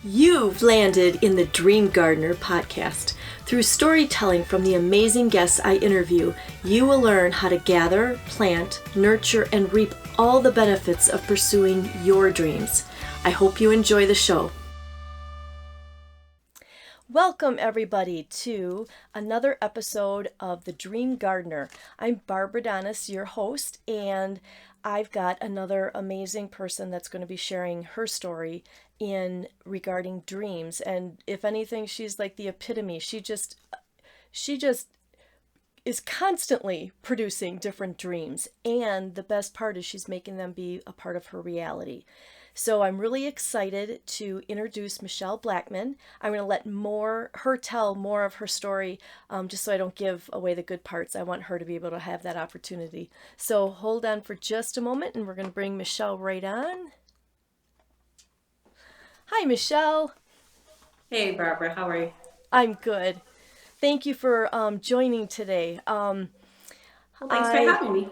You've landed in the Dream Gardener podcast. Through storytelling from the amazing guests I interview, you will learn how to gather, plant, nurture, and reap all the benefits of pursuing your dreams. I hope you enjoy the show. Welcome, everybody, to another episode of The Dream Gardener. I'm Barbara Donis, your host, and I've got another amazing person that's going to be sharing her story in regarding dreams. And if anything, she's like the epitome. She just is constantly producing different dreams. And the best part is she's making them be a part of her reality. So I'm really excited to introduce Michele Blackmon. I'm going to let her tell more of her story, just so I don't give away the good parts. I want her to be able to have that opportunity. So hold on for just a moment, and we're going to bring Michele right on. Hi, Michele. Hey, Barbara. How are you? I'm good. Thank you for joining today. Well, thanks for having me.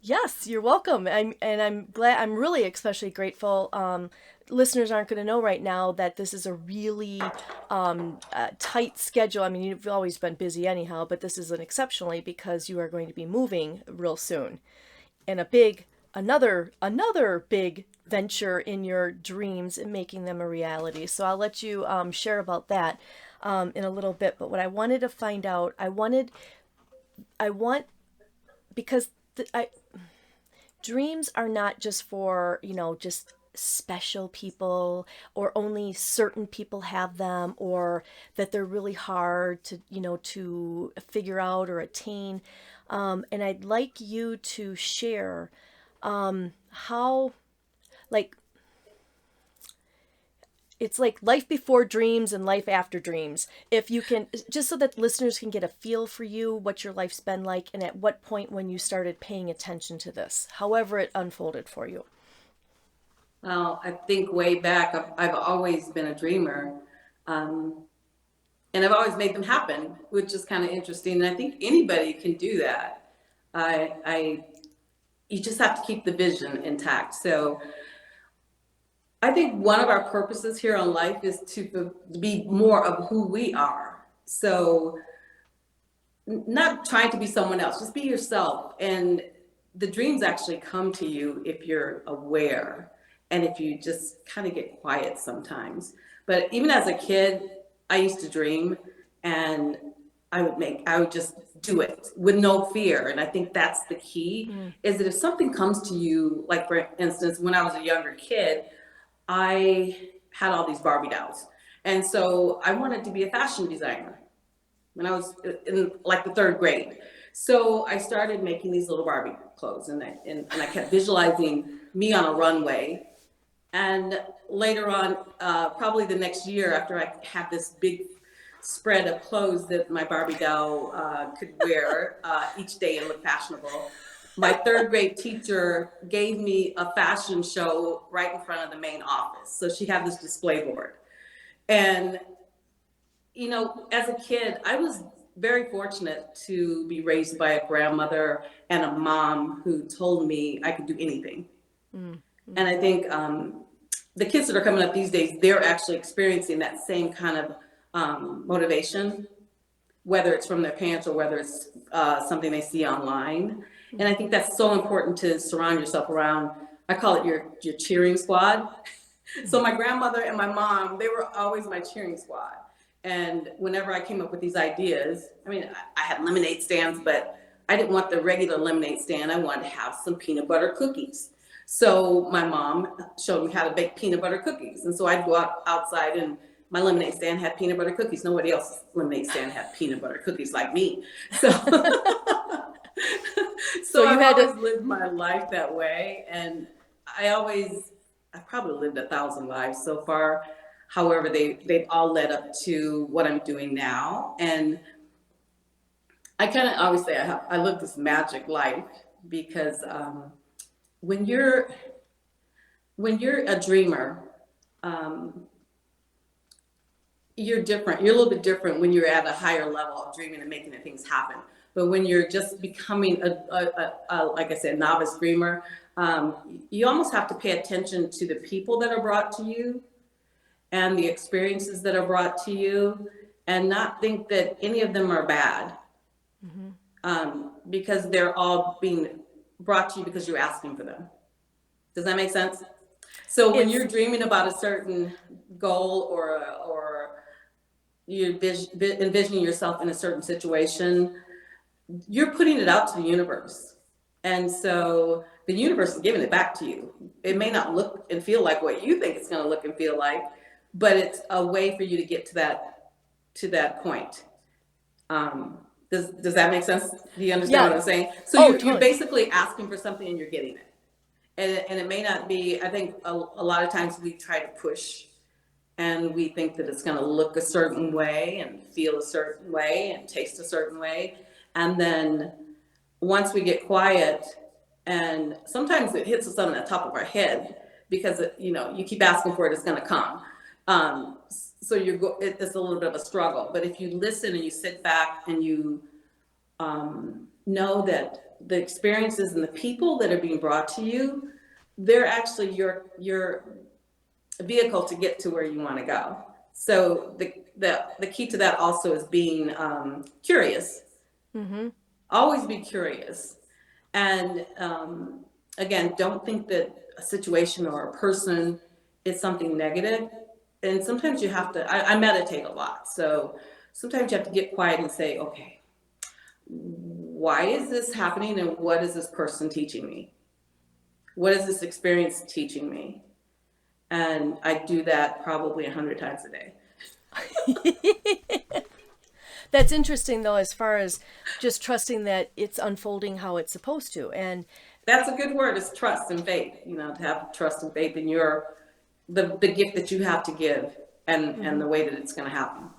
Yes, you're welcome. I'm glad. I'm really especially grateful. Listeners aren't going to know right now that this is a really tight schedule. I mean, you've always been busy anyhow, but this is an exceptionally because you are going to be moving real soon, and another big venture in your dreams and making them a reality. So I'll let you share about that in a little bit. But what I wanted to find out, because dreams are not just for, just special people, or only certain people have them, or that they're really hard to, to figure out or attain. And I'd like you to share how, like, it's like life before dreams and life after dreams. If you can, just so that listeners can get a feel for you, what your life's been like, and at what point when you started paying attention to this, however it unfolded for you. Well, I think way back, I've always been a dreamer, and I've always made them happen, which is kind of interesting. And I think anybody can do that. You just have to keep the vision intact. So I think one of our purposes here on life is to be more of who we are. So not trying to be someone else, just be yourself. And the dreams actually come to you if you're aware and if you just kind of get quiet sometimes. But even as a kid, I used to dream, and I would just do it with no fear. And I think that's the key, is that if something comes to you, like for instance, when I was a younger kid, I had all these Barbie dolls. And so I wanted to be a fashion designer when I was in like the third grade. So I started making these little Barbie clothes, and I kept visualizing me on a runway. And later on, probably the next year, after I had this big spread of clothes that my Barbie doll could wear each day and look fashionable, my third grade teacher gave me a fashion show right in front of the main office. So she had this display board. And, as a kid, I was very fortunate to be raised by a grandmother and a mom who told me I could do anything. Mm-hmm. And I think the kids that are coming up these days, they're actually experiencing that same kind of motivation, whether it's from their parents or whether it's something they see online. And I think that's so important to surround yourself around. I call it your cheering squad. So my grandmother and my mom, they were always my cheering squad. And whenever I came up with these ideas, I had lemonade stands, but I didn't want the regular lemonade stand. I wanted to have some peanut butter cookies. So my mom showed me how to bake peanut butter cookies. And so I'd go outside, and my lemonade stand had peanut butter cookies. Nobody else's lemonade stand had peanut butter cookies like me. So So I've always lived my life that way, and I've probably lived 1,000 lives so far. However, they've all led up to what I'm doing now. And I kind of always say I live this magic life because when you're a dreamer, you're different. You're a little bit different when you're at a higher level of dreaming and making the things happen. But when you're just becoming like I said, novice dreamer, you almost have to pay attention to the people that are brought to you. and the experiences that are brought to you, and not think that any of them are bad, because they're all being brought to you because you're asking for them. Does that make sense? So when you're dreaming about a certain goal, or you're envisioning yourself in a certain situation, you're putting it out to the universe. And so the universe is giving it back to you. It may not look and feel like what you think it's going to look and feel like, but it's a way for you to get to that point. Does that make sense? Do you understand what I'm saying? So you're basically asking for something and you're getting it. And it may not be, I think a lot of times we try to push, and we think that it's going to look a certain way and feel a certain way and taste a certain way. And then once we get quiet, and sometimes it hits us on the top of our head, because you keep asking for it, it's going to come. So it's a little bit of a struggle. But if you listen and you sit back and you know that the experiences and the people that are being brought to you, they're actually your vehicle to get to where you want to go. So the key to that also is being curious. Mm-hmm. Always be curious. And again, don't think that a situation or a person is something negative. And sometimes you have to, I meditate a lot. So sometimes you have to get quiet and say, okay, why is this happening, and what is this person teaching me? What is this experience teaching me? And I do that probably 100 times a day. That's interesting, though, as far as just trusting that it's unfolding how it's supposed to. And that's a good word, is trust and faith. To have trust and faith in the gift that you have to give, and the way that it's going to happen.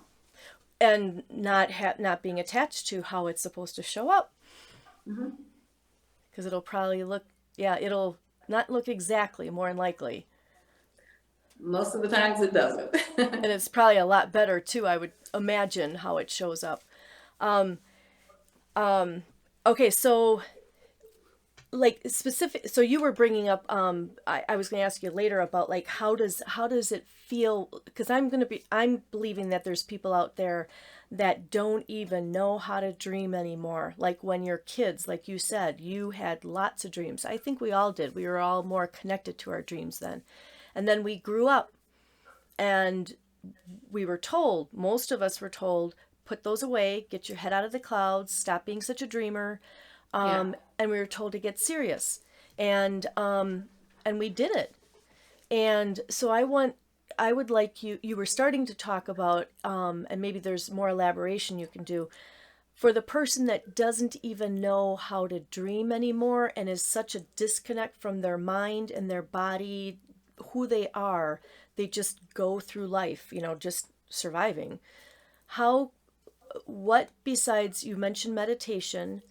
And not being attached to how it's supposed to show up. Because it'll probably it'll not look exactly, more than likely. Most of the times it doesn't. And it's probably a lot better too, I would imagine, how it shows up. Okay, so so you were bringing up, I was going to ask you later about how does it feel, because I'm believing that there's people out there that don't even know how to dream anymore. Like when you're kids, like you said, you had lots of dreams. I think we all did. We were all more connected to our dreams then. And then we grew up, and we were told, most of us were told, put those away, get your head out of the clouds, stop being such a dreamer. And we were told to get serious, and we did it. And so I would like you were starting to talk about, and maybe there's more elaboration you can do, for the person that doesn't even know how to dream anymore and is such a disconnect from their mind and their body, who they are, they just go through life, just surviving. What besides, you mentioned meditation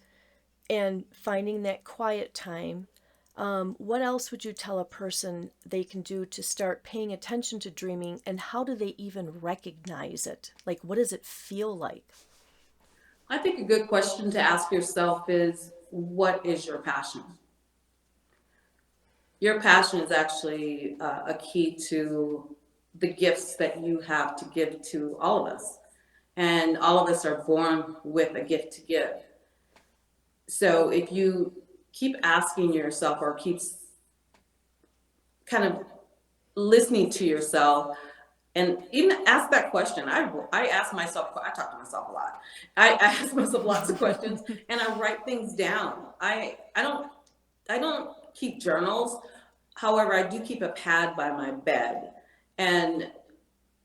and finding that quiet time, what else would you tell a person they can do to start paying attention to dreaming, and how do they even recognize it? What does it feel like? I think a good question to ask yourself is, what is your passion? Your passion is actually a key to the gifts that you have to give to all of us. And all of us are born with a gift to give. So if you keep asking yourself, or keep kind of listening to yourself, and even ask that question. I ask myself, I talk to myself a lot. I ask myself lots of questions, and I write things down. I don't keep journals. However, I do keep a pad by my bed. And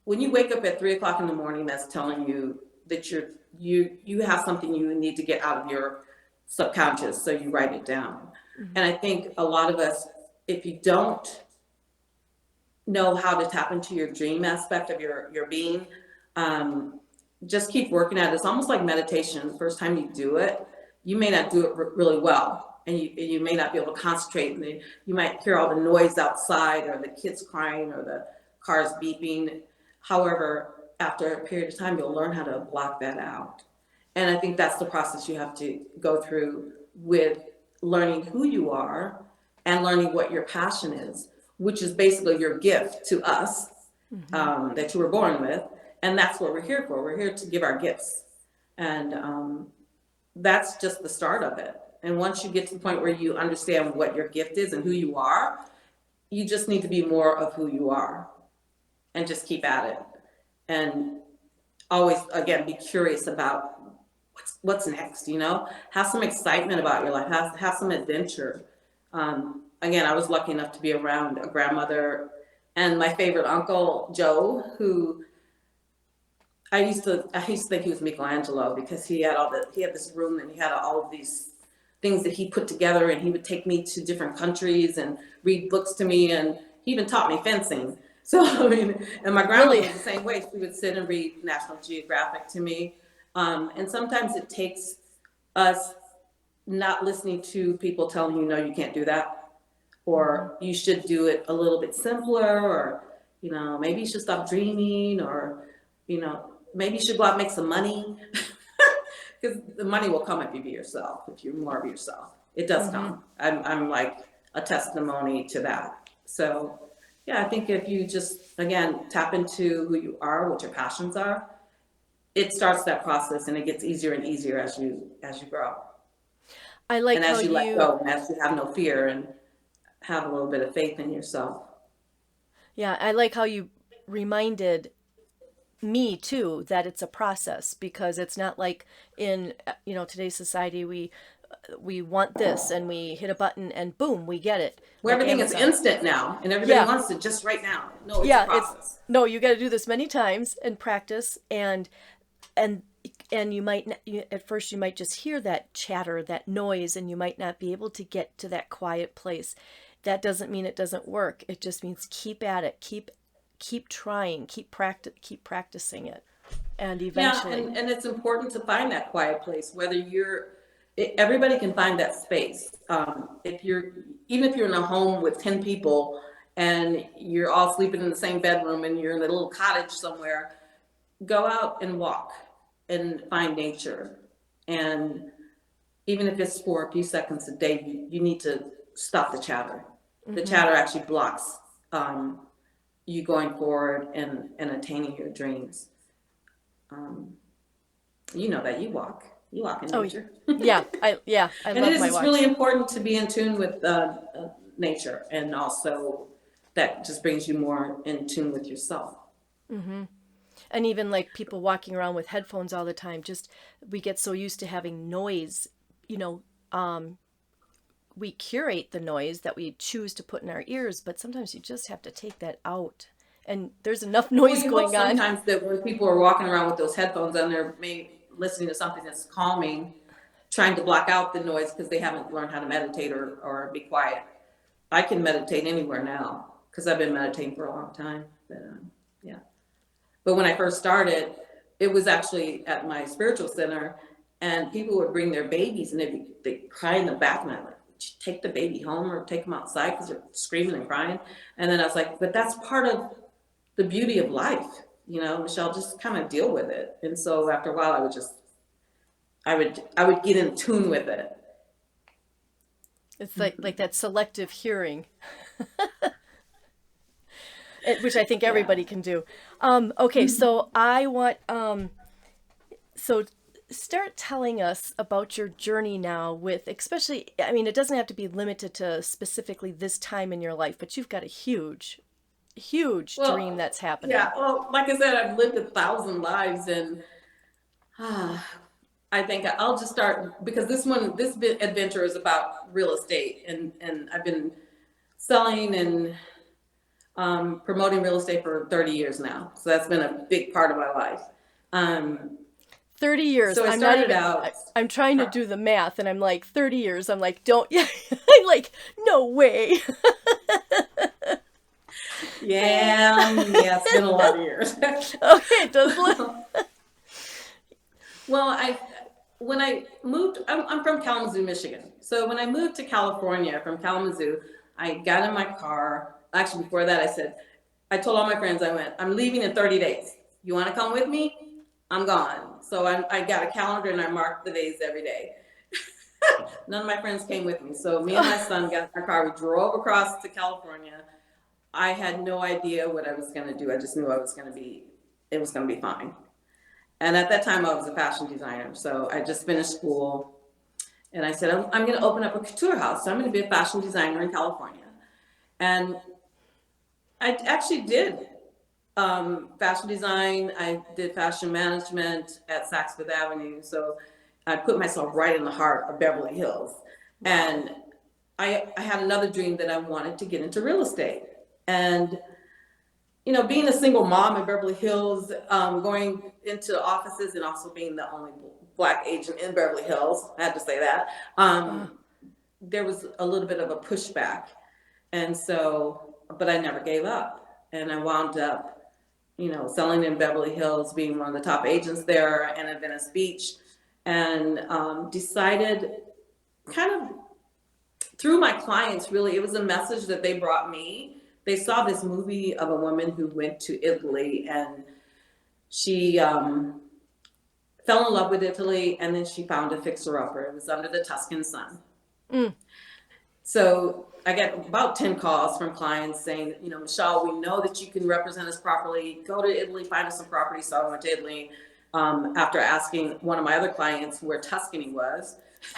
when you wake up at 3:00 in the morning, that's telling you that you have something you need to get out of your subconscious, so you write it down. And I think a lot of us, if you don't know how to tap into your dream aspect of your being, just keep working at it. It's almost like meditation. The first time you do it, you may not do it really well, and you may not be able to concentrate, and you might hear all the noise outside, or the kids crying, or the cars beeping. However, after a period of time, you'll learn how to block that out. And I think that's the process you have to go through with learning who you are and learning what your passion is, which is basically your gift to us. that you were born with. And that's what we're here for. We're here to give our gifts. And that's just the start of it. And once you get to the point where you understand what your gift is and who you are, you just need to be more of who you are and just keep at it. And always, again, be curious about what's next, you know? Have some excitement about your life, have some adventure. Again, I was lucky enough to be around a grandmother and my favorite uncle, Joe, who I used to think he was Michelangelo because he had this room and he had all of these things that he put together, and he would take me to different countries and read books to me, and he even taught me fencing. So, I mean, and my grandmother was the same way. She would sit and read National Geographic to me. And sometimes it takes us not listening to people telling you, no, you can't do that, or you should do it a little bit simpler, or, you know, maybe you should stop dreaming, or, you know, maybe you should go out and make some money. Because the money will come if you be yourself, if you're more of yourself. It does come. I'm like a testimony to that. So, yeah, I think if you just, again, tap into who you are, what your passions are, it starts that process, and it gets easier and easier as you grow. I like and as how you let go, and as you have no fear and have a little bit of faith in yourself. Yeah, I like how you reminded me too that it's a process, because it's not like in today's society we want this and we hit a button and boom, we get it, Where like everything is Amazon. instant now, and everybody wants it just right now. No, it's a process. No, you got to do this many times and practice, and you might not, at first you might just hear that chatter, that noise, and you might not be able to get to that quiet place. That doesn't mean it doesn't work. It just means keep at it, keep trying, keep practicing it, and eventually. Yeah, and it's important to find that quiet place. Everybody can find that space. Even if you're in a home with 10 people and you're all sleeping in the same bedroom and you're in a little cottage somewhere, go out and walk and find nature. And even if it's for a few seconds a day, you need to stop the chatter. The chatter actually blocks you going forward and attaining your dreams. You know that you walk in nature. Yeah, I and love it's walks. Really important to be in tune with nature, and also that just brings you more in tune with yourself. And even like people walking around with headphones all the time, just we get so used to having noise, we curate the noise that we choose to put in our ears, but sometimes you just have to take that out. And there's enough noise going on. Sometimes that when people are walking around with those headphones on, they're maybe listening to something that's calming, trying to block out the noise because they haven't learned how to meditate or be quiet. I can meditate anywhere now because I've been meditating for a long time. But when I first started, it was actually at my spiritual center, and people would bring their babies and they'd cry in the bathroom. I'm like, take the baby home or take them outside because they're screaming and crying. And then I was like, but that's part of the beauty of life, Michelle, just kind of deal with it. And so after a while, I would get in tune with it. It's like that selective hearing, which I think everybody can do. Okay, so I want, so start telling us about your journey now with, especially, I mean, it doesn't have to be limited to specifically this time in your life, but you've got a huge dream that's happening. Yeah, well, like I said, I've lived 1,000 lives, and I think I'll just start, because this adventure is about real estate, and I've been selling and promoting real estate for 30 years now. So that's been a big part of my life. 30 years. So I'm trying to do the math, and I'm like, 30 years. I'm like, I'm like, no way. Yeah, it's been a lot of years. Okay, it does look. Well, when I moved, I'm from Kalamazoo, Michigan. So when I moved to California from Kalamazoo, I got in my car. Actually, before that, I told all my friends, I'm leaving in 30 days. You want to come with me? I'm gone. So I got a calendar and I marked the days every day. None of my friends came with me. So me and my son got in our car. We drove across to California. I had no idea what I was going to do. I just knew it was going to be fine. And at that time, I was a fashion designer. So I just finished school. And I said, I'm going to open up a couture house. So I'm going to be a fashion designer in California. And I actually did fashion design. I did fashion management at Saks Fifth Avenue. So I put myself right in the heart of Beverly Hills. Wow. And I had another dream that I wanted to get into real estate. And, you know, being a single mom in Beverly Hills, going into offices and also being the only Black agent in Beverly Hills, I had to say that, there was a little bit of a pushback. And so, but I never gave up. And I wound up, you know, selling in Beverly Hills, being one of the top agents there and in Venice Beach, and decided kind of through my clients, really, it was a message that they brought me. They saw this movie of a woman who went to Italy, and she fell in love with Italy, and then she found a fixer-upper. It was Under the Tuscan Sun. Mm. So I get about 10 calls from clients saying, you know, Michele, we know that you can represent us properly. Go to Italy, find us some property. So I went to Italy after asking one of my other clients where Tuscany was,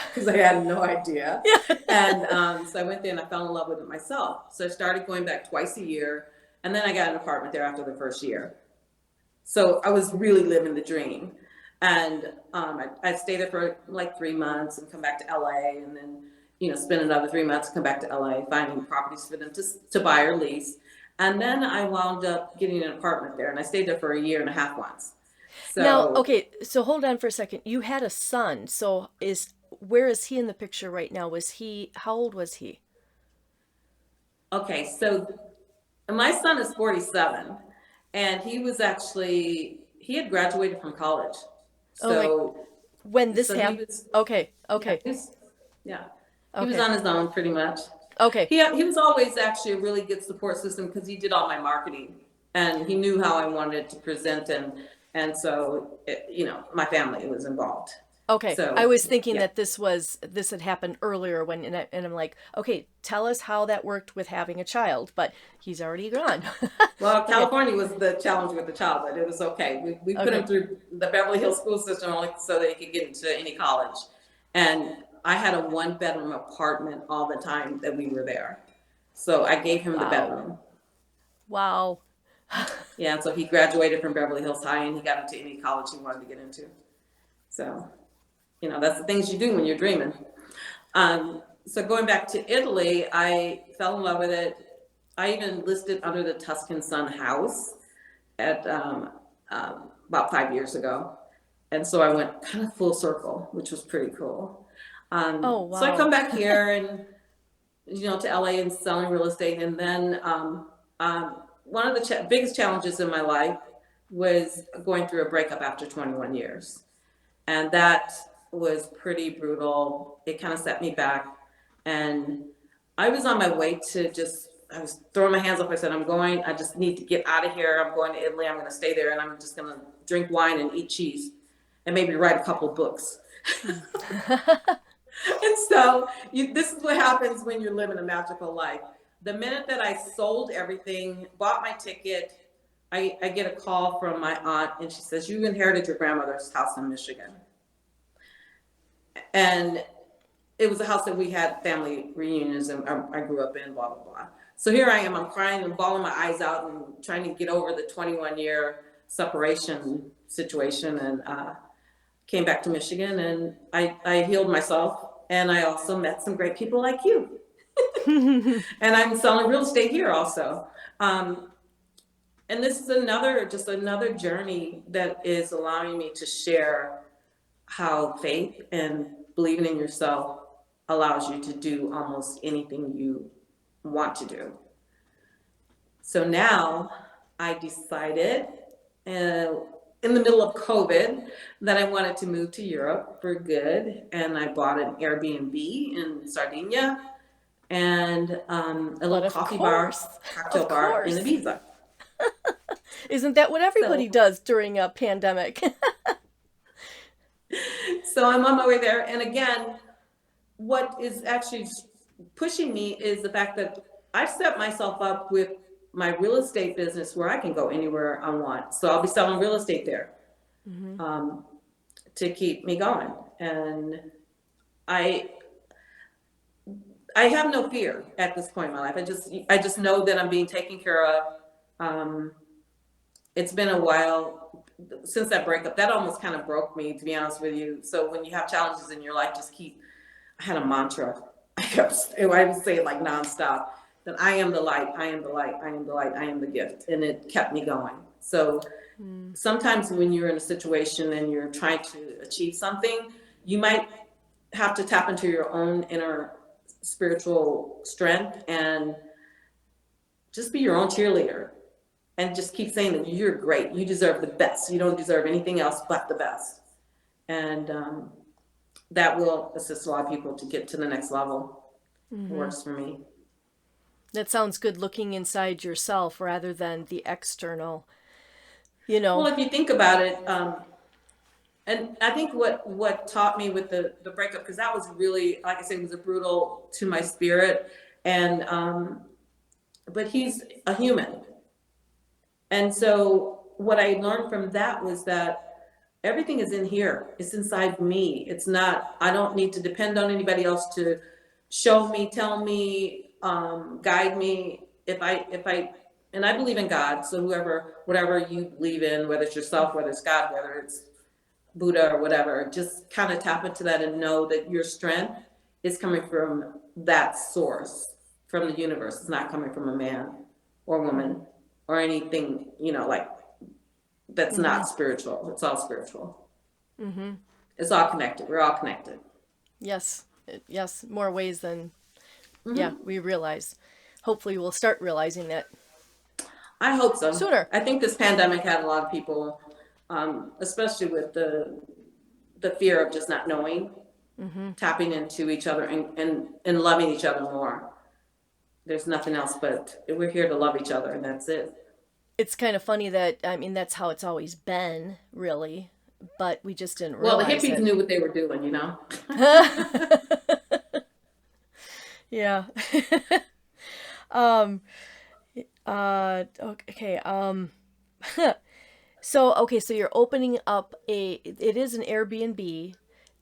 because I had no idea. And so I went there and I fell in love with it myself. So I started going back twice a year. And then I got an apartment there after the first year. So I was really living the dream. And I'd stay there for like 3 months and come back to LA, and then, you know, spend another 3 months, come back to LA, finding properties for them to buy or lease. And then I wound up getting an apartment there, and I stayed there for a year and a half once. So Now, okay, so hold on for a second. You had a son. So where is he in the picture right now? How old was he? okay, so my son is 47, and he had graduated from college. Oh, like So when this so he happened? was Okay, yeah, okay, yeah. He was okay, on his own pretty much. okay, He was always actually a really good support system because he did all my marketing and he knew how I wanted to present, and so you know, my family was involved. okay. I So was thinking yeah. that this had happened earlier and I'm like, okay, tell us how that worked with having a child, but he's already gone. Well, Okay, California was the challenge with the child, but it was okay. We put him okay. through the Beverly Hills school system only so that he could get into any college. And I had a 1 bedroom apartment all the time that we were there. So I gave him the Wow. bedroom. Wow. Yeah, and so he graduated from Beverly Hills High and he got into any college he wanted to get into. So, you know, that's the things you do when you're dreaming. So going back to Italy, I fell in love with it. I even listed Under the Tuscan Sun house at about 5 years ago. And so I went kind of full circle, which was pretty cool. Oh, So I come wow. back here and, you know, to LA and selling real estate. And then one of the biggest challenges in my life was going through a breakup after 21 years. And that was pretty brutal. It kind of set me back. And I was on my way to I was throwing my hands up. I said, I just need to get out of here. I'm going to Italy. I'm going to stay there and I'm just going to drink wine and eat cheese and maybe write a couple books. And so this is what happens when you're living a magical life. The minute that I sold everything, bought my ticket, I get a call from my aunt and she says, you inherited your grandmother's house in Michigan. And it was a house that we had family reunions and I grew up in, blah, blah, blah. So here I am, I'm crying and bawling my eyes out and trying to get over the 21-year separation situation, and came back to Michigan, and I healed myself, and I also met some great people like you. And I'm selling real estate here also. And this is another journey that is allowing me to share how faith and believing in yourself allows you to do almost anything you want to do. So now I decided in the middle of COVID that I wanted to move to Europe for good. And I bought an Airbnb in Sardinia and a But little of coffee bar, course, cocktail of bar in course. Ibiza. Isn't that what everybody So, does during a pandemic? so I'm on my way there. And again, what is actually pushing me is the fact that I've set myself up with my real estate business where I can go anywhere I want. So I'll be selling real estate there, to keep me going. And I I have no fear at this point in my life. I just know that I'm being taken care of. Um, it's been a while since that breakup. That almost kind of broke me, to be honest with you. So when you have challenges in your life, just keep. I had a mantra. I would say it like nonstop. That I am the light. I am the light. I am the light. I am the gift, and it kept me going. So sometimes when you're in a situation and you're trying to achieve something, you might have to tap into your own inner spiritual strength and just be your own cheerleader and just keep saying that you're great. You deserve the best. You don't deserve anything else but the best. And that will assist a lot of people to get to the next level. It works for me. That sounds good, looking inside yourself rather than the external, Well, if you think about it, and I think what taught me with the breakup, because that was really, like I said, it was a brutal to my spirit. And but he's a human. And so what I learned from that was that everything is in here. It's inside me. It's not, I don't need to depend on anybody else to show me, tell me, guide me. And I believe in God. So whatever you believe in, whether it's yourself, whether it's God, whether it's Buddha or whatever, just kind of tap into that and know that your strength is coming from that source, from the universe. It's not coming from a man or woman or anything, like that's not spiritual. It's all spiritual. It's all connected. We're all connected. Yes. Yes. More ways than, we realize. Hopefully we'll start realizing that. I hope so. Sooner. I think this pandemic had a lot of people, especially with the fear of just not knowing, tapping into each other and loving each other more. There's nothing else, but we're here to love each other, and that's it. It's kind of funny that, that's how it's always been, really, but we just didn't Well, the realize hippies it. knew what they were doing, Yeah. Okay. So you're opening up it is an Airbnb,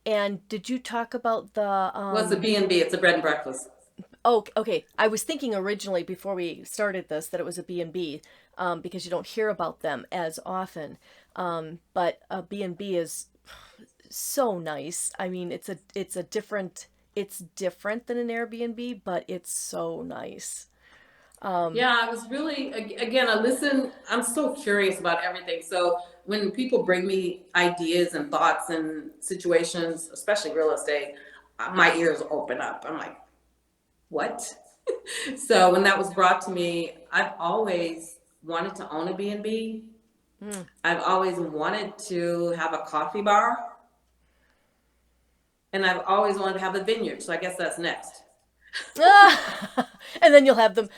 and did you talk about the Well, it's a B&B. It's a bread and breakfast. Oh, okay. I was thinking originally before we started this that it was a B&B, because you don't hear about them as often. But a B&B is so nice. I mean, it's different than an Airbnb, but it's so nice. Yeah, I was really, again, I'm so curious about everything. So when people bring me ideas and thoughts and situations, especially real estate, my ears open up. I'm like, what? So when that was brought to me, I've always wanted to own a B&B. I've always wanted to have a coffee bar. And I've always wanted to have a vineyard. So I guess that's next. And then you'll have them,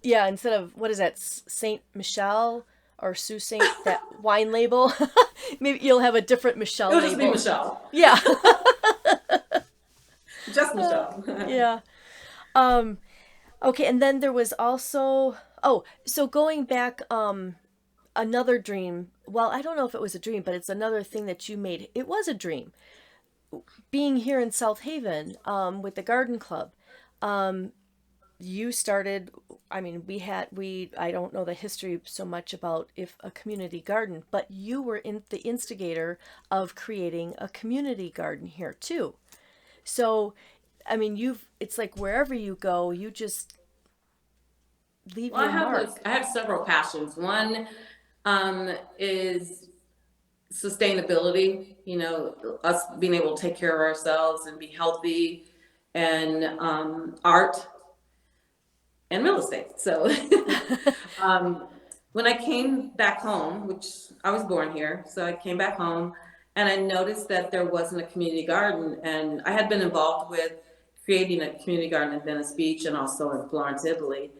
instead of, what is that, Saint Michelle or Sault Saint, that wine label, maybe you'll have a different Michelle It'll label. just be Michelle. Yeah. Just Michelle. Yeah. Okay, and then there was also, so going back, another dream, well, I don't know if it was a dream, but it's another thing that you made. It was a dream. Being here in South Haven, with the garden club, you started, I don't know the history so much about if a community garden, but you were the instigator of creating a community garden here too. So, it's like wherever you go, you just leave your mark. I have several passions. One, is sustainability, us being able to take care of ourselves and be healthy, and art and real estate. So when I came back home, which I was born here, so I came back home and I noticed that there wasn't a community garden. And I had been involved with creating a community garden in Venice Beach and also in Florence, Italy.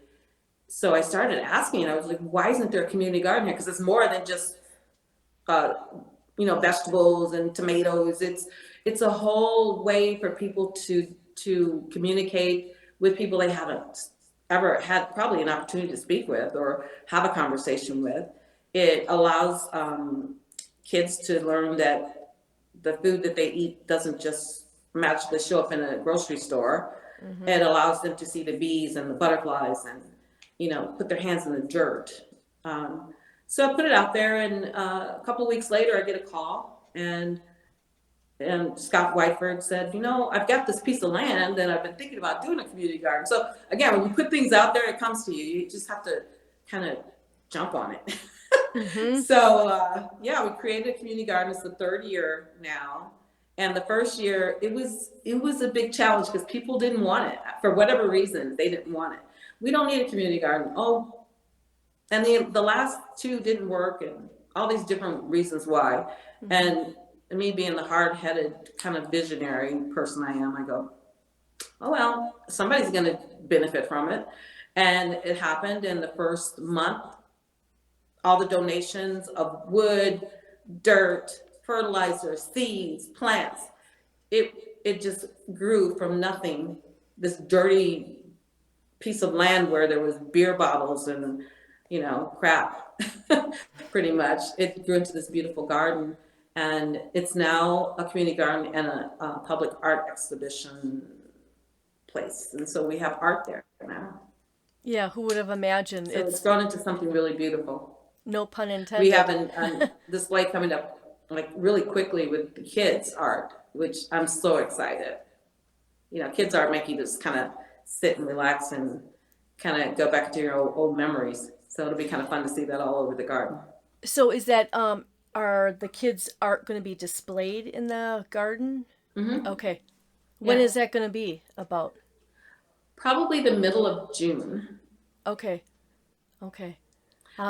So I started asking, I was like, why isn't there a community garden here? Because it's more than just vegetables and tomatoes. It's a whole way for people to communicate with people they haven't ever had probably an opportunity to speak with or have a conversation with. It allows kids to learn that the food that they eat doesn't just magically show up in a grocery store. Mm-hmm. It allows them to see the bees and the butterflies and, put their hands in the dirt. So I put it out there, and a couple of weeks later, I get a call, and Scott Whiteford said, I've got this piece of land, and I've been thinking about doing a community garden. So again, when you put things out there, it comes to you. You just have to kind of jump on it. Mm-hmm. So we created a community garden. It's the third year now. And the first year, it was a big challenge because people didn't want it. For whatever reason, they didn't want it. We don't need a community garden. Oh, and the last two didn't work, and all these different reasons why. Mm-hmm. And me being the hard-headed kind of visionary person I am, I go, oh, well, somebody's going to benefit from it. And it happened in the first month. All the donations of wood, dirt, fertilizer, seeds, plants, it just grew from nothing. This dirty piece of land where there was beer bottles and, crap, pretty much. It grew into this beautiful garden. And it's now a community garden and a public art exhibition place. And so we have art there now. Yeah, who would have imagined? So it's grown into something really beautiful. No pun intended. We have a display coming up like really quickly with the kids' art, which I'm so excited. Kids' art make you just kind of sit and relax and kind of go back to your old memories. So it'll be kind of fun to see that all over the garden. So is that are the kids' art going to be displayed in the garden? Mm-hmm. Okay. When is that going to be about? Probably the middle of June. Okay.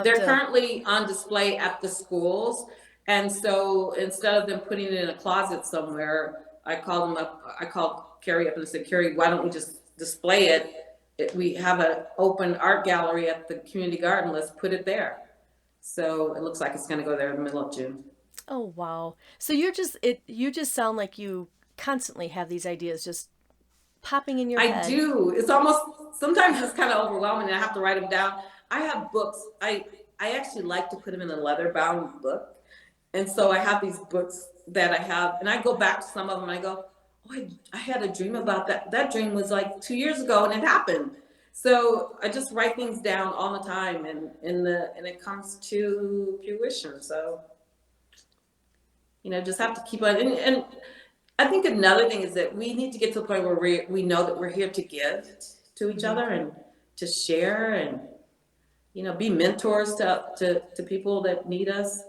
They're currently on display at the schools. And so instead of them putting it in a closet somewhere, I called Carrie up and said, Carrie, why don't we just display it? We have an open art gallery at the community garden. Let's put it there. So it looks like it's going to go there in the middle of June. Oh, wow. So you just sound like you constantly have these ideas just popping in your head. I do. It's almost, sometimes it's kind of overwhelming and I have to write them down. I have books. I actually like to put them in a leather bound book. And so I have these books that I have, and I go back to some of them and I go, oh, I had a dream about that. That dream was like 2 years ago and it happened. So I just write things down all the time, and it comes to fruition. So, just have to keep on. And I think another thing is that we need to get to the point where we know that we're here to give to each other and to share and, be mentors to people that need us.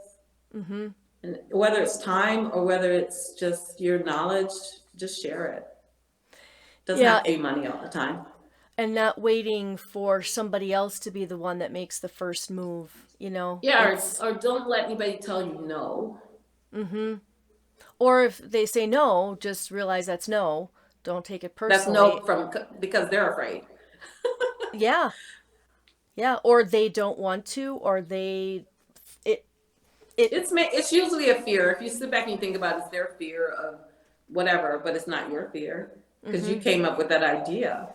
Mm-hmm. And whether it's time or whether it's just your knowledge, just share it. Doesn't have to be money all the time. And not waiting for somebody else to be the one that makes the first move, Yeah, or don't let anybody tell you no. Mm-hmm. Or if they say no, just realize that's no. Don't take it personally. That's no because they're afraid. Yeah. Yeah, or they don't want to, or it's usually a fear. If you sit back and you think about it, it's their fear of whatever, but it's not your fear because you came up with that idea.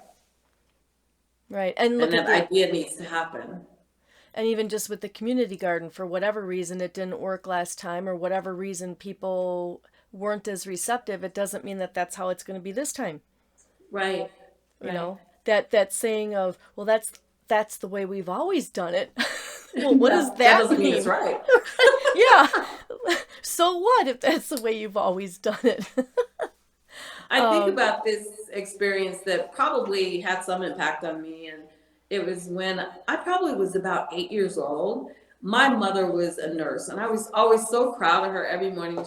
Right. And that idea needs to happen. And even just with the community garden, for whatever reason it didn't work last time, or whatever reason people weren't as receptive, it doesn't mean that that's how it's going to be this time. Right. That saying of, well, that's the way we've always done it. Well, what does that That doesn't mean? mean it's right. Yeah. So what if that's the way you've always done it? I think about this experience that probably had some impact on me, and it was when I probably was about 8 years old. My mother was a nurse, and I was always so proud of her. Every morning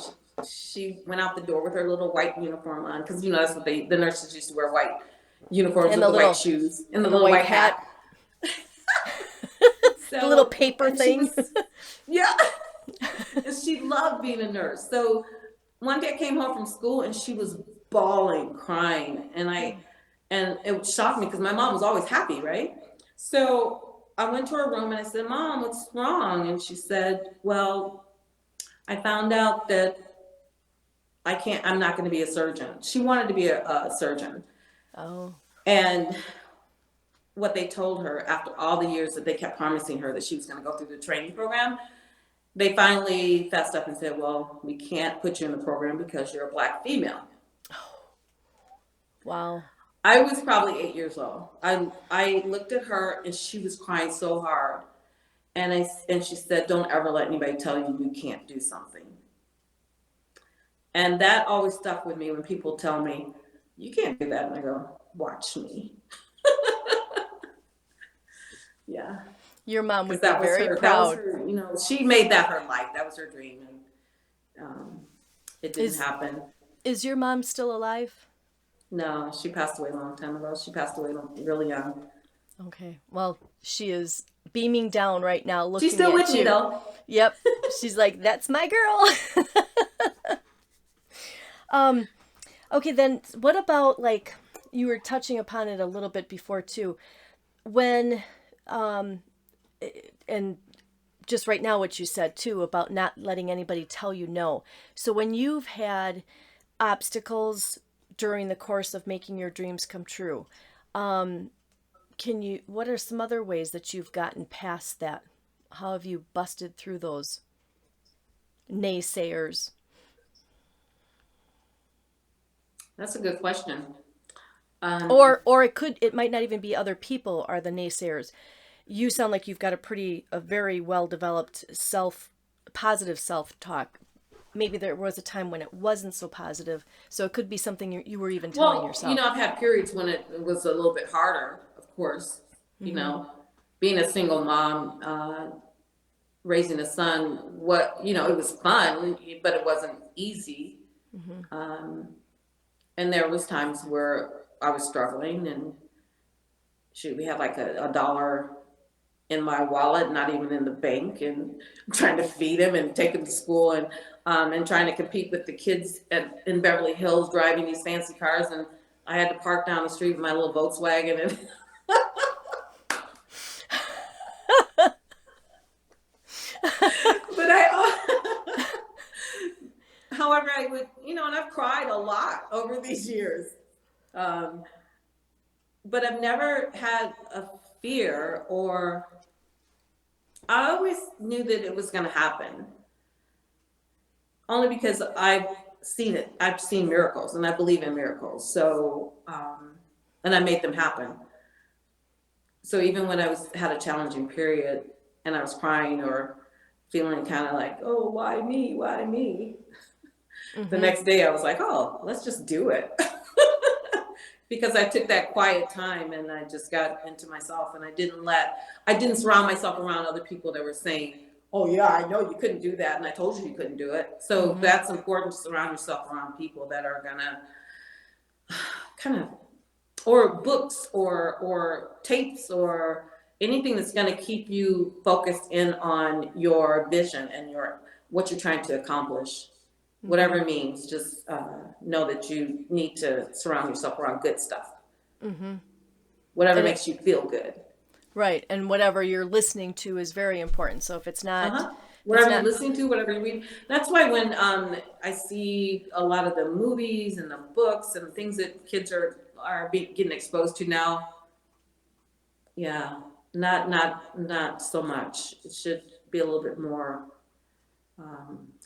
she went out the door with her little white uniform on, because that's what the nurses used to wear, white uniforms with the white shoes and the little white hat. So, the little paper thing. Yeah. And she loved being a nurse. So one day I came home from school and she was bawling, crying. And it shocked me because my mom was always happy, right? So I went to her room and I said, Mom, what's wrong? And she said, well, I found out that I'm not going to be a surgeon. She wanted to be a surgeon. Oh. And what they told her after all the years that they kept promising her that she was going to go through the training program. They finally fessed up and said, well, we can't put you in the program because you're a Black female. Wow. I was probably 8 years old. I looked at her and she was crying so hard. And she said, don't ever let anybody tell you you can't do something. And that always stuck with me when people tell me, you can't do that. And I go, watch me. Yeah. Your mom would be That was very her, proud. that was her, you know, she made that her life. That was her dream. And it didn't happen. Is your mom still alive? No, she passed away a long time ago. She passed away really young. Okay. Well, she is beaming down right now looking She's still at with you. me though. Yep. She's like, that's my girl. Okay, then what about, like, you were touching upon it a little bit before too. When and just right now what you said too about not letting anybody tell you no. So when you've had obstacles during the course of making your dreams come true, what are some other ways that you've gotten past that? How have you busted through those naysayers? That's a good question. Or it might not even be other people are the naysayers. You sound like you've got a very well developed positive self-talk. Maybe there was a time when it wasn't so positive, so it could be something you were even telling yourself. You know, I've had periods when it was a little bit harder, of course. Mm-hmm. You know, being a single mom, raising a son, it was fun, but it wasn't easy. Mm-hmm. And there was times where I was struggling, and we had like a dollar in my wallet, not even in the bank, and trying to feed him and take him to school, and trying to compete with the kids in Beverly Hills driving these fancy cars, and I had to park down the street with my little Volkswagen. And however, I would, and I've cried a lot over these years. But I've never had a fear, or I always knew that it was going to happen. Only because I've seen it. I've seen miracles, and I believe in miracles. So, and I made them happen. So even when I had a challenging period and I was crying or feeling kind of like, oh, why me? Why me? Mm-hmm. The next day I was like, oh, let's just do it. Because I took that quiet time and I just got into myself, and I didn't surround myself around other people that were saying, oh yeah, I know you couldn't do that, and I told you couldn't do it. So mm-hmm. That's important, to surround yourself around people that are gonna kind of, or books or tapes or anything that's gonna keep you focused in on your vision and what you're trying to accomplish. Whatever it means, just know that you need to surround yourself around good stuff. Mm-hmm. Whatever makes you feel good. Right, and whatever you're listening to is very important. So if it's not... Whatever you're listening to, whatever you read. That's why when I see a lot of the movies and the books and things that kids are getting exposed to now, yeah, not so much. It should be a little bit more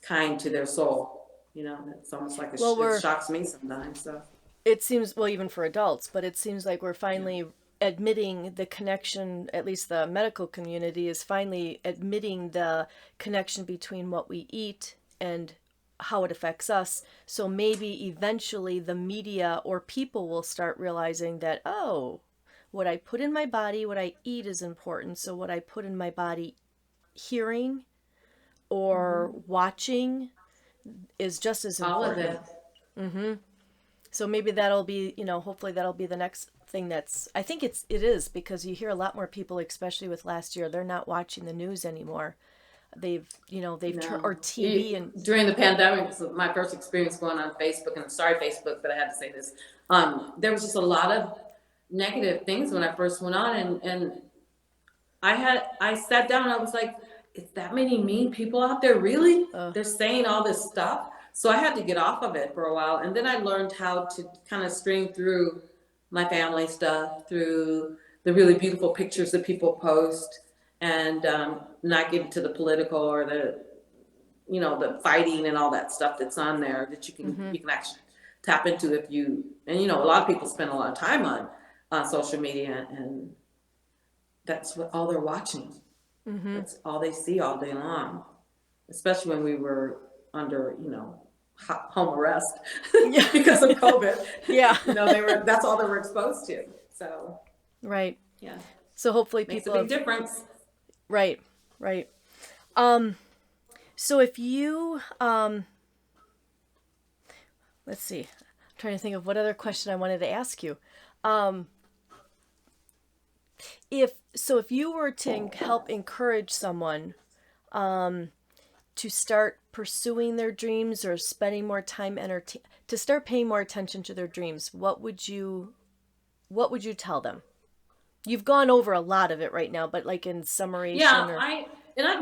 kind to their soul. It's almost like it shocks me sometimes. So it seems, well, even for adults, but it seems like we're finally admitting the connection, at least the medical community is finally admitting the connection between what we eat and how it affects us. So maybe eventually the media or people will start realizing that, oh, what I put in my body, what I eat is important. So what I put in my body, hearing or mm-hmm. watching, is just as important. All of it. Mm-hmm. So maybe that'll be, hopefully that'll be the next thing I think it is, because you hear a lot more people, especially with last year, they're not watching the news anymore. They've turned, or TV. And during the pandemic, was my first experience going on Facebook, and sorry, Facebook, but I had to say this. There was just a lot of negative things when I first went on, and I sat down and I was like, is that many mean people out there, really? They're saying all this stuff. So I had to get off of it for a while. And then I learned how to kind of string through my family stuff, through the really beautiful pictures that people post, and not get into the political or the fighting and all that stuff that's on there that you can actually tap into if you, and a lot of people spend a lot of time on social media, and that's what all they're watching. That's all they see all day long, especially when we were under home arrest Yeah. because of COVID. Yeah. That's all they were exposed to. So Right. yeah, So hopefully makes a people big difference. Right. Right. So if you let's see. I'm trying to think of what other question I wanted to ask you. If you were to help encourage someone to start pursuing their dreams or spending more time to start paying more attention to their dreams, what would you tell them? You've gone over a lot of it right now, but like in summation Yeah, or I've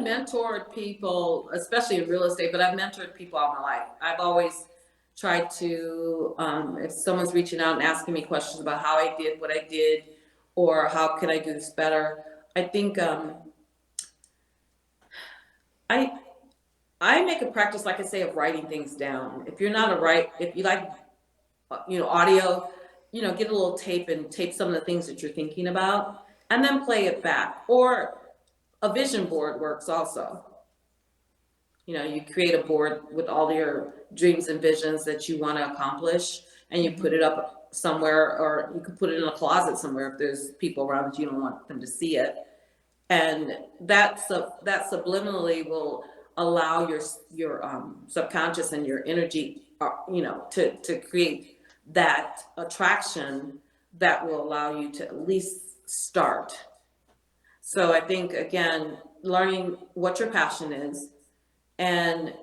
mentored people, especially in real estate, but I've mentored people all my life. I've always tried to, if someone's reaching out and asking me questions about how I did what I did, or how could I do this better, I think I I make a practice, like I say, of writing things down. If you're not if you like, audio, get a little tape and tape some of the things that you're thinking about, and then play it back. Or a vision board works also. You create a board with all your dreams and visions that you want to accomplish, and you put it up somewhere, or you could put it in a closet somewhere if there's people around that you don't want them to see it. And that subliminally will allow your subconscious and your energy, to create that attraction that will allow you to at least start. So I think, again, learning what your passion is, and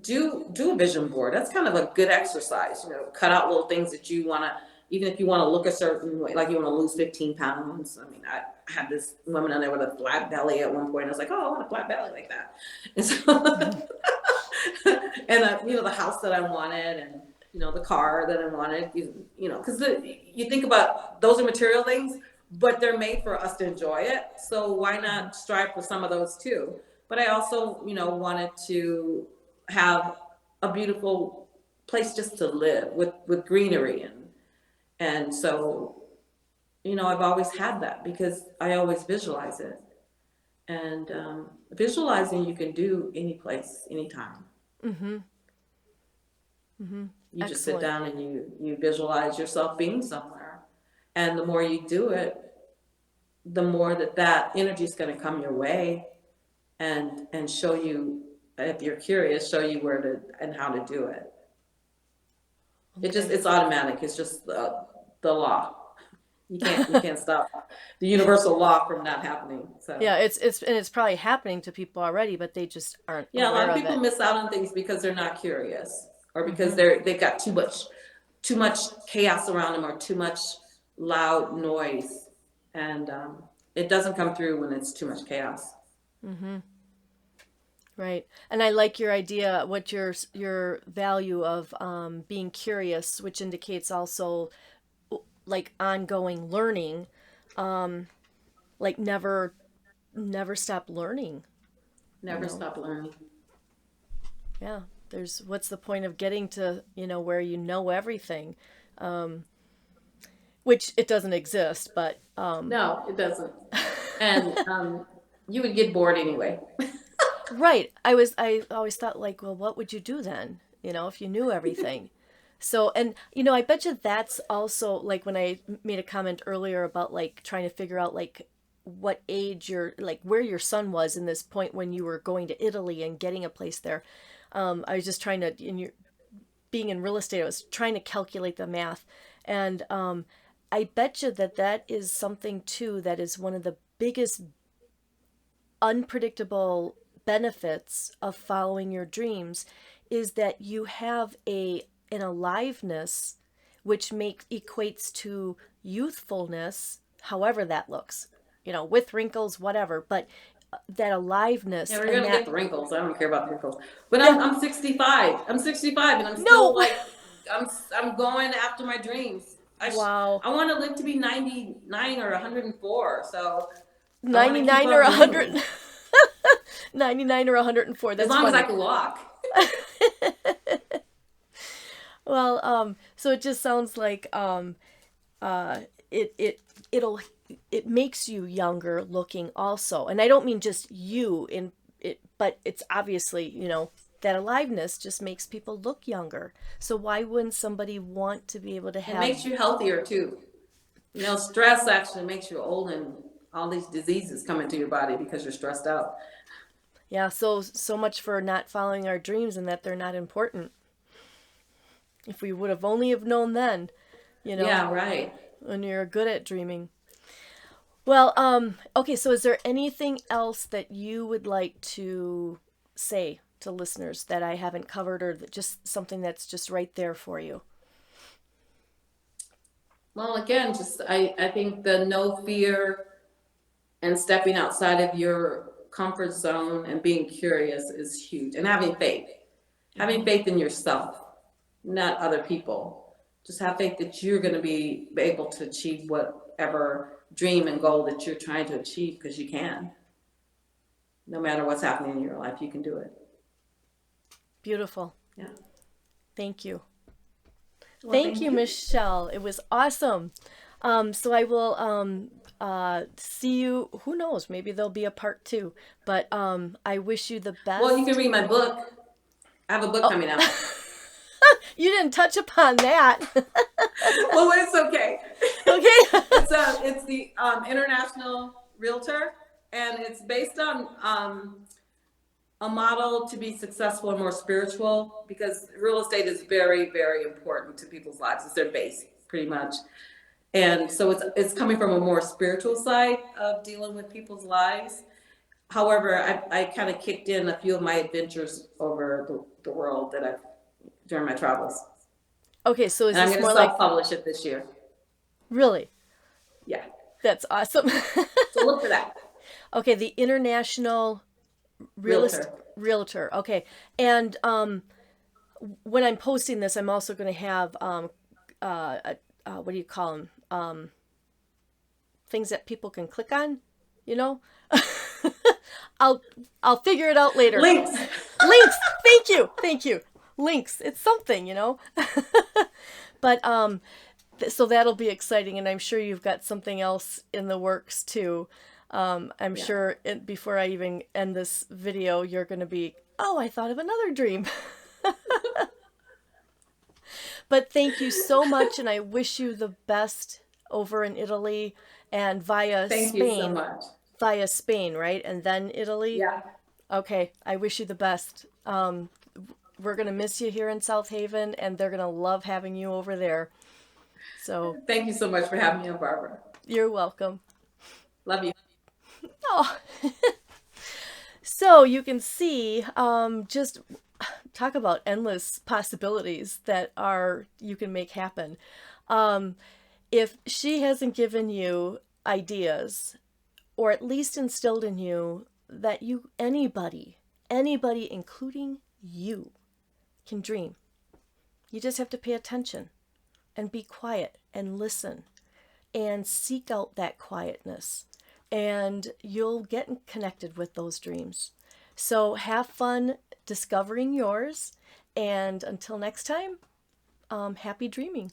do a vision board. That's kind of a good exercise. Cut out little things that you want to, even if you want to look a certain way, like you want to lose 15 pounds. I mean, I had this woman on there with a flat belly at one point. I was like, oh, I want a flat belly like that. And so, and the house that I wanted, and the car that I wanted, because you think about, those are material things, but they're made for us to enjoy it. So why not strive for some of those too? But I also, wanted to have a beautiful place just to live with greenery, and so, I've always had that because I always visualize it. And visualizing you can do any place, anytime. You just sit excellent. down and you visualize yourself being somewhere. And the more you do it, the more that energy is going to come your way, and show you, if you're curious, show you where to and how to do it. It's automatic. It's just the law. You can't stop the universal law from not happening. So Yeah, it's probably happening to people already, but they just aren't yeah, a lot aware of of people it. miss out on things because they're not curious, or because they've got too much chaos around them, or too much loud noise, and it doesn't come through when it's too much chaos. Right. And I like your idea, what your value of being curious, which indicates also like ongoing learning, like never stop learning. Never stop learning. Yeah. What's the point of getting to, where you know everything? Which it doesn't exist, but No, it doesn't. And you would get bored anyway. right. I always thought, like, well, what would you do then? If you knew everything. So, and I bet you that's also like when I made a comment earlier about like trying to figure out like what age like where your son was in this point when you were going to Italy and getting a place there. I was just trying to, being in real estate, I was trying to calculate the math. And I bet you that is something too that is one of the biggest unpredictable benefits of following your dreams, is that you have an aliveness which equates to youthfulness, however that looks, with wrinkles, whatever, but that aliveness. Yeah, we're and gonna that get the wrinkles. I don't care about the wrinkles. But yeah, I'm 65. I'm 65, and I'm still no. like, I'm going after my dreams. Wow. I want to live to be 99 or 104. So I want to keep 99 or on 100. dreaming 99 or 104. as That's long as I funny. can walk. Well, so it just sounds like it it it'll it makes you younger looking also. And I don't mean just you in it, but it's obviously, that aliveness just makes people look younger. So why wouldn't somebody want to be able to It have. makes you healthier too. Stress actually makes you old and all these diseases come into your body because you're stressed out. Yeah, so much for not following our dreams and that they're not important. If we would have only have known then, you know, Yeah, right. when you're good at dreaming. Well, okay, so is there anything else that you would like to say to listeners that I haven't covered, or just something that's just right there for you? Well, again, just I think the no fear and stepping outside of your comfort zone and being curious is huge. And having faith. Having faith in yourself, not other people. Just have faith that you're going to be able to achieve whatever dream and goal that you're trying to achieve, because you can. No matter what's happening in your life, you can do it. Beautiful. Yeah. Thank you. Well, Thank thank you, you. Michele. It was awesome. So I will see you. Who knows? Maybe there'll be a part two. But I wish you the Well, you can best. read my book. I have a book Oh, coming out. you didn't touch upon that. Well, it's okay. Okay. It's the International Realtor, and it's based on a model to be successful and more spiritual, because real estate is very, very important to people's lives. It's their base, pretty much. And so it's coming from a more spiritual side of dealing with people's lives. However, I kind of kicked in a few of my adventures over the world that I've during my travels. Okay, so is And I'm this going to more like. self-publish it this year. Really? Yeah. That's awesome. So look for that. Okay, the International Realtor. Realtor. Okay. And when I'm posting this, I'm also going to have what do you call them? Things that people can click on, you know? I'll I'll figure it out later. Links. Links. Thank you. Thank you. Links. It's something. But so that'll be exciting, and I'm sure you've got something else in the works too. I'm Yeah. sure before I even end this video, you're going to be, oh, I thought of another dream. But thank you so much, and I wish you the best over in Italy and via Thank you so Spain. much. Via Spain, right? And then Italy? Yeah. Okay, I wish you the best. We're going to miss you here in South Haven, and they're going to love having you over there. So Thank you so much for having me on, Barbara. you're welcome. Love you. Oh. So you can see, just talk about endless possibilities that you can make happen. If she hasn't given you ideas, or at least instilled in you that anybody, including you, can dream. You just have to pay attention and be quiet and listen and seek out that quietness, and you'll get connected with those dreams. So have fun discovering yours, and until next time, happy dreaming.